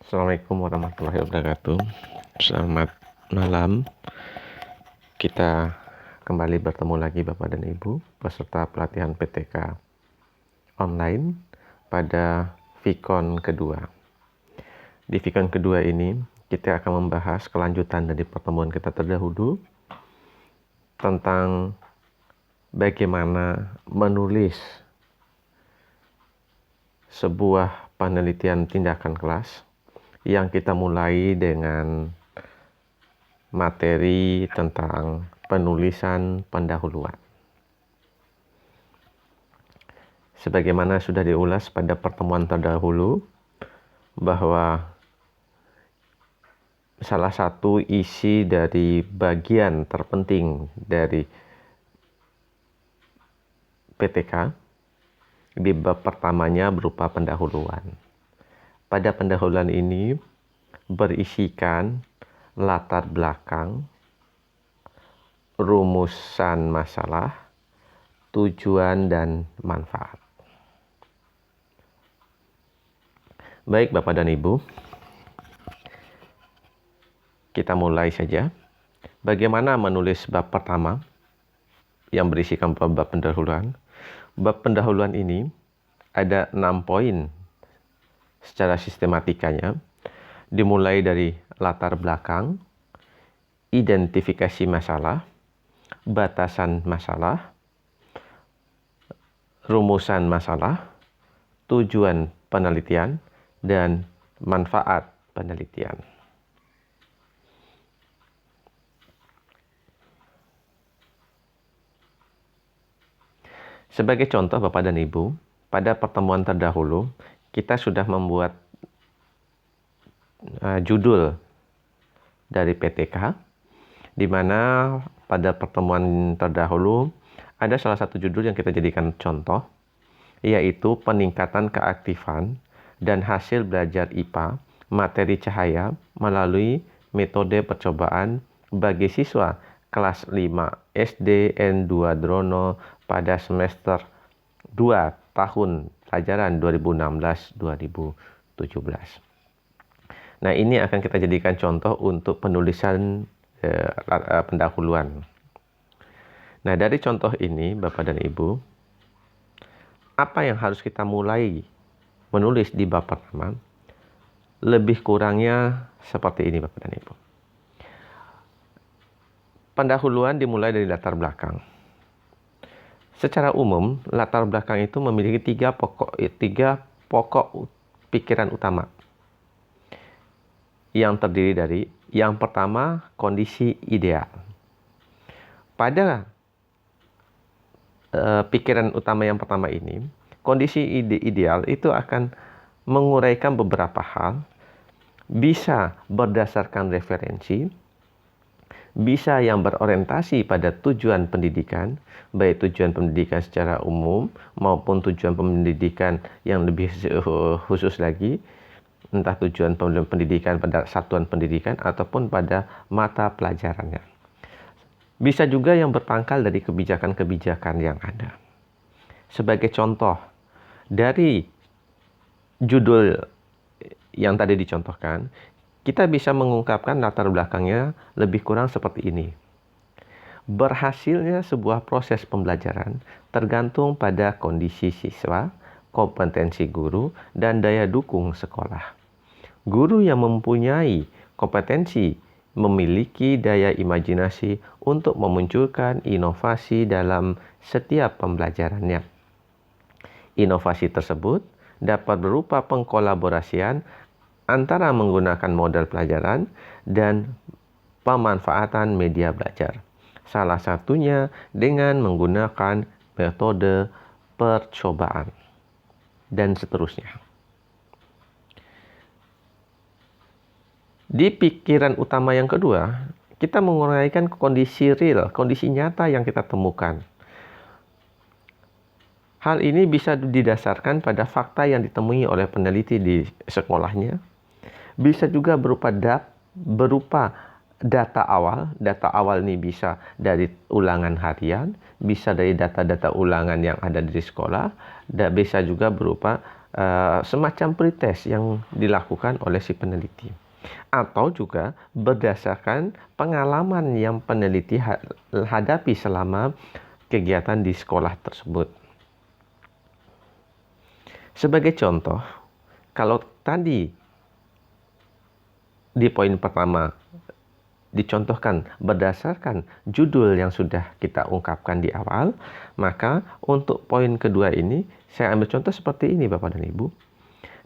Assalamualaikum warahmatullahi wabarakatuh. Selamat malam. Kita kembali bertemu lagi Bapak dan Ibu peserta pelatihan PTK online pada Vkon kedua. Di Vkon kedua ini kita akan membahas kelanjutan dari pertemuan kita terdahulu tentang bagaimana menulis sebuah penelitian tindakan kelas yang kita mulai dengan materi tentang penulisan pendahuluan. Sebagaimana sudah diulas pada pertemuan terdahulu, bahwa salah satu isi dari bagian terpenting dari PTK di bab pertamanya berupa pendahuluan. Pada pendahuluan ini berisikan latar belakang, rumusan masalah, tujuan, dan manfaat. Baik Bapak dan Ibu, kita mulai saja. Bagaimana menulis bab pertama yang berisikan bab pendahuluan? Bab pendahuluan ini ada 6 poin secara sistematikanya, dimulai dari latar belakang, identifikasi masalah, batasan masalah, rumusan masalah, tujuan penelitian, dan manfaat penelitian. Sebagai contoh Bapak dan Ibu, pada pertemuan terdahulu kita sudah membuat judul dari PTK, di mana pada pertemuan terdahulu ada salah satu judul yang kita jadikan contoh, yaitu peningkatan keaktifan dan hasil belajar IPA materi cahaya melalui metode percobaan bagi siswa kelas 5 SD N2 Drono pada semester 2 tahun pelajaran 2016-2017. Nah, ini akan kita jadikan contoh untuk penulisan pendahuluan. Nah, dari contoh ini Bapak dan Ibu, apa yang harus kita mulai menulis di bab pertama? Lebih kurangnya seperti ini Bapak dan Ibu. Pendahuluan dimulai dari latar belakang. Secara umum, latar belakang itu memiliki tiga pokok pikiran utama. Yang terdiri dari, yang pertama, kondisi ideal. Pada pikiran utama yang pertama ini, kondisi ideal itu akan menguraikan beberapa hal, bisa berdasarkan referensi, bisa yang berorientasi pada tujuan pendidikan, baik tujuan pendidikan secara umum maupun tujuan pendidikan yang lebih khusus lagi, entah tujuan pendidikan pada satuan pendidikan ataupun pada mata pelajarannya. Bisa juga yang berpangkal dari kebijakan-kebijakan yang ada. Sebagai contoh, dari judul yang tadi dicontohkan, kita bisa mengungkapkan latar belakangnya lebih kurang seperti ini. Berhasilnya sebuah proses pembelajaran tergantung pada kondisi siswa, kompetensi guru, dan daya dukung sekolah. Guru yang mempunyai kompetensi memiliki daya imajinasi untuk memunculkan inovasi dalam setiap pembelajarannya. Inovasi tersebut dapat berupa pengkolaborasian antara menggunakan model pelajaran dan pemanfaatan media belajar. Salah satunya dengan menggunakan metode percobaan dan seterusnya. Di pikiran utama yang kedua, kita menguraikan kondisi real, kondisi nyata yang kita temukan. Hal ini bisa didasarkan pada fakta yang ditemui oleh peneliti di sekolahnya. Bisa juga berupa data awal. Data awal ini bisa dari ulangan harian, bisa dari data-data ulangan yang ada di sekolah, dan bisa juga berupa semacam pretest yang dilakukan oleh si peneliti, atau juga berdasarkan pengalaman yang peneliti hadapi selama kegiatan di sekolah tersebut. Sebagai contoh, kalau tadi di poin pertama dicontohkan berdasarkan judul yang sudah kita ungkapkan di awal, maka untuk poin kedua ini saya ambil contoh seperti ini Bapak dan Ibu.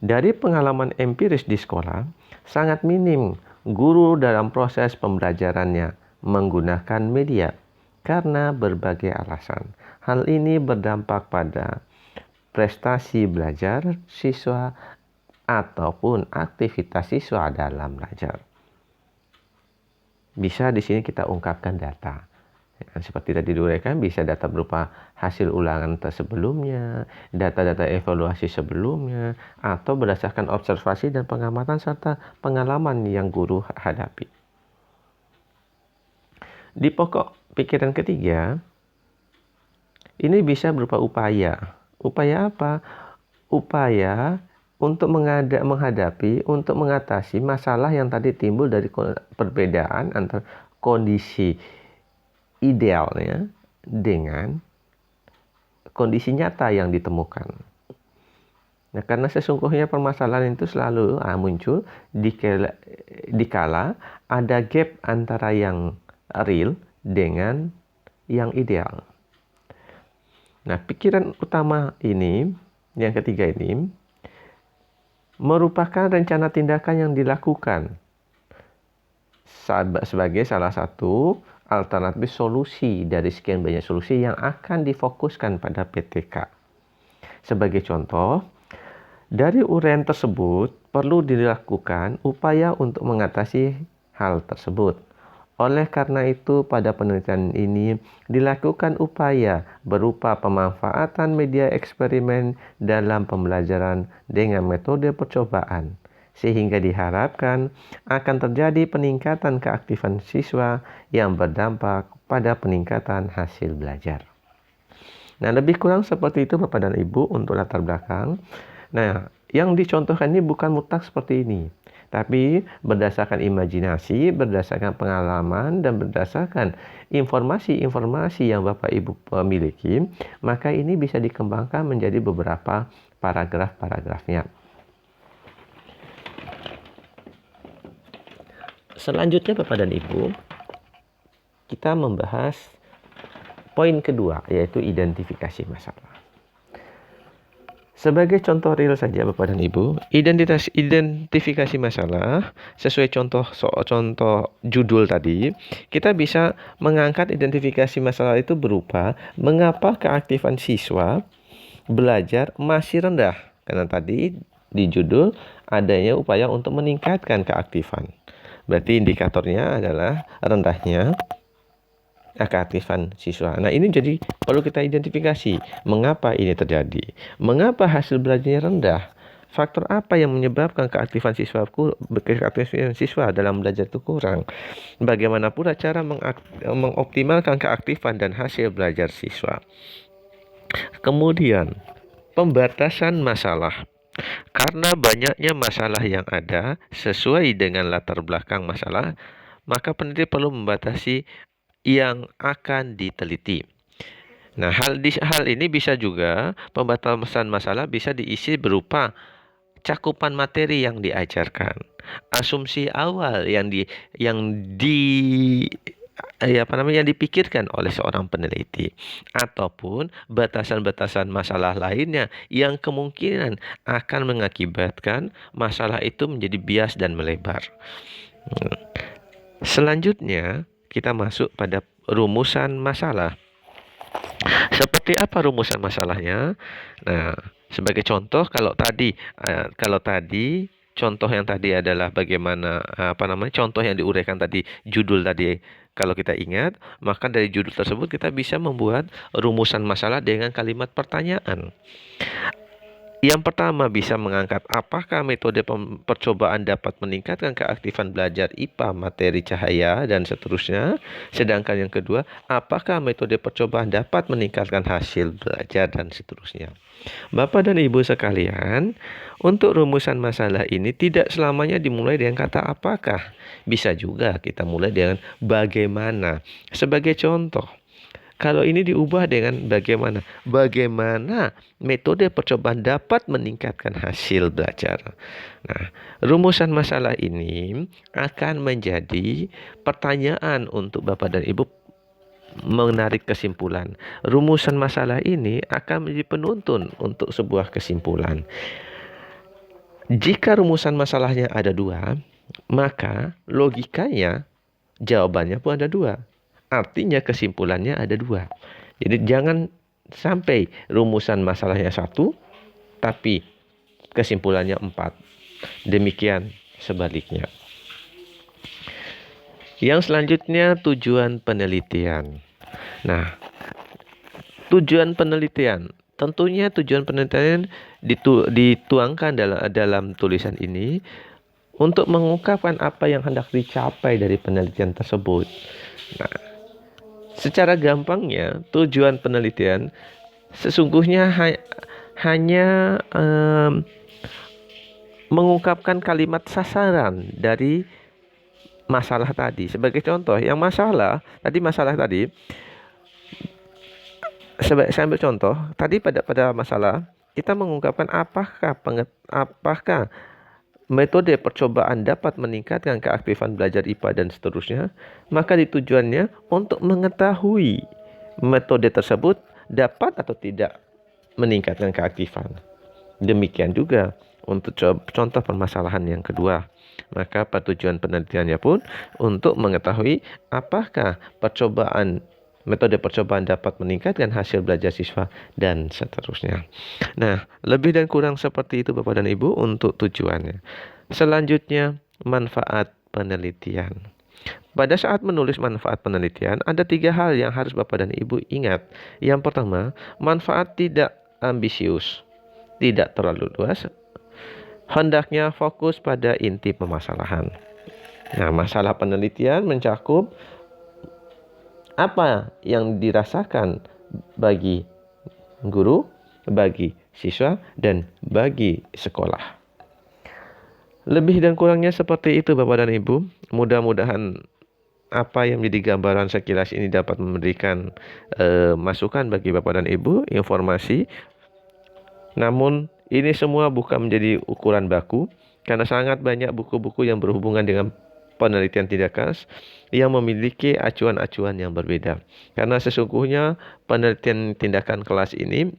Dari pengalaman empiris di sekolah, sangat minim guru dalam proses pembelajarannya menggunakan media karena berbagai alasan. Hal ini berdampak pada prestasi belajar siswa ataupun aktivitas siswa dalam belajar. Bisa di sini kita ungkapkan data. Seperti tadi diuraikan, bisa data berupa hasil ulangan sebelumnya, data-data evaluasi sebelumnya, atau berdasarkan observasi dan pengamatan serta pengalaman yang guru hadapi. Di pokok pikiran ketiga, ini bisa berupa upaya. Upaya apa? Upaya untuk menghadapi, untuk mengatasi masalah yang tadi timbul dari perbedaan antara kondisi idealnya dengan kondisi nyata yang ditemukan. Nah, karena sesungguhnya permasalahan itu selalu muncul dikala ada gap antara yang real dengan yang ideal. Nah, pikiran utama ini, yang ketiga ini, merupakan rencana tindakan yang dilakukan sebagai salah satu alternatif solusi dari sekian banyak solusi yang akan difokuskan pada PTK. Sebagai contoh, dari uraian tersebut perlu dilakukan upaya untuk mengatasi hal tersebut. Oleh karena itu, pada penelitian ini dilakukan upaya berupa pemanfaatan media eksperimen dalam pembelajaran dengan metode percobaan, sehingga diharapkan akan terjadi peningkatan keaktifan siswa yang berdampak pada peningkatan hasil belajar. Nah, lebih kurang seperti itu Bapak dan Ibu untuk latar belakang. Nah, yang dicontohkan ini bukan mutlak seperti ini, tapi berdasarkan imajinasi, berdasarkan pengalaman, dan berdasarkan informasi-informasi yang Bapak Ibu miliki, maka ini bisa dikembangkan menjadi beberapa paragraf-paragrafnya. Selanjutnya Bapak dan Ibu, kita membahas poin kedua, yaitu identifikasi masalah. Sebagai contoh real saja Bapak dan Ibu, identifikasi masalah sesuai contoh judul tadi, kita bisa mengangkat identifikasi masalah itu berupa mengapa keaktifan siswa belajar masih rendah. Karena tadi di judul adanya upaya untuk meningkatkan keaktifan. Berarti indikatornya adalah rendahnya keaktifan siswa. Nah, ini jadi perlu kita identifikasi mengapa ini terjadi. Mengapa hasil belajarnya rendah? Faktor apa yang menyebabkan keaktifan siswa dalam belajar itu kurang? Bagaimana pula cara mengoptimalkan keaktifan dan hasil belajar siswa? Kemudian, pembatasan masalah. Karena banyaknya masalah yang ada sesuai dengan latar belakang masalah, maka peneliti perlu membatasi yang akan diteliti. Nah, hal ini bisa juga pembatasan masalah bisa diisi berupa cakupan materi yang diajarkan, asumsi awal yang dipikirkan oleh seorang peneliti, ataupun batasan-batasan masalah lainnya yang kemungkinan akan mengakibatkan masalah itu menjadi bias dan melebar. Selanjutnya, kita masuk pada rumusan masalah. Seperti apa rumusan masalahnya? Nah, sebagai contoh, kalau tadi contoh yang tadi adalah bagaimana contoh yang diuraikan tadi, judul tadi. Kalau kita ingat, maka dari judul tersebut kita bisa membuat rumusan masalah dengan kalimat pertanyaan. Yang pertama bisa mengangkat apakah metode percobaan dapat meningkatkan keaktifan belajar IPA, materi cahaya, dan seterusnya. Sedangkan yang kedua, apakah metode percobaan dapat meningkatkan hasil belajar dan seterusnya. Bapak dan Ibu sekalian, untuk rumusan masalah ini tidak selamanya dimulai dengan kata apakah. Bisa juga kita mulai dengan bagaimana. Sebagai contoh, kalau ini diubah dengan bagaimana? Bagaimana metode percobaan dapat meningkatkan hasil belajar? Nah, rumusan masalah ini akan menjadi pertanyaan untuk Bapak dan Ibu menarik kesimpulan. Rumusan masalah ini akan menjadi penuntun untuk sebuah kesimpulan. Jika rumusan masalahnya ada dua, maka logikanya jawabannya pun ada dua. Artinya kesimpulannya ada dua. Jadi jangan sampai rumusan masalahnya satu, tapi kesimpulannya empat. Demikian sebaliknya. Yang selanjutnya tujuan penelitian. Nah, tujuan penelitian. Tentunya tujuan penelitian dituangkan dalam tulisan ini untuk mengungkapkan apa yang hendak dicapai dari penelitian tersebut. Nah, secara gampangnya, tujuan penelitian sesungguhnya hanya mengungkapkan kalimat sasaran dari masalah tadi. Sebagai contoh, masalah tadi, saya ambil contoh, tadi pada masalah kita mengungkapkan apakah metode percobaan dapat meningkatkan keaktifan belajar IPA dan seterusnya, maka tujuannya untuk mengetahui metode tersebut dapat atau tidak meningkatkan keaktifan. Demikian juga untuk contoh permasalahan yang kedua. Maka tujuan penelitiannya pun untuk mengetahui apakah metode percobaan dapat meningkatkan hasil belajar siswa dan seterusnya. Nah, lebih dan kurang seperti itu Bapak dan Ibu untuk tujuannya. Selanjutnya, manfaat penelitian. Pada saat menulis manfaat penelitian, ada 3 hal yang harus Bapak dan Ibu ingat. Yang pertama, manfaat tidak ambisius, tidak terlalu luas, hendaknya fokus pada inti permasalahan. Nah, masalah penelitian mencakup apa yang dirasakan bagi guru, bagi siswa, dan bagi sekolah. Lebih dan kurangnya seperti itu Bapak dan Ibu. Mudah-mudahan apa yang menjadi gambaran sekilas ini dapat memberikan masukan bagi Bapak dan Ibu, informasi. Namun ini semua bukan menjadi ukuran baku, karena sangat banyak buku-buku yang berhubungan dengan penelitian tindakan yang memiliki acuan-acuan yang berbeda. Karena sesungguhnya penelitian tindakan kelas ini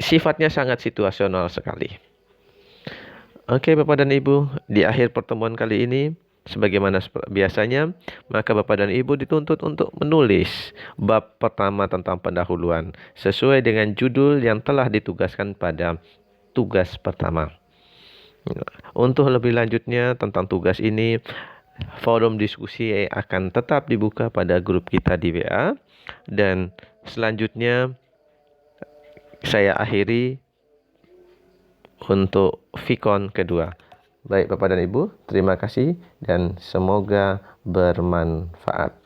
sifatnya sangat situasional sekali. Oke Bapak dan Ibu, di akhir pertemuan kali ini, sebagaimana biasanya, maka Bapak dan Ibu dituntut untuk menulis bab pertama tentang pendahuluan sesuai dengan judul yang telah ditugaskan pada tugas pertama. Untuk lebih lanjutnya tentang tugas ini, forum diskusi akan tetap dibuka pada grup kita di WA. Dan selanjutnya saya akhiri untuk Vicon kedua. Baik Bapak dan Ibu, terima kasih dan semoga bermanfaat.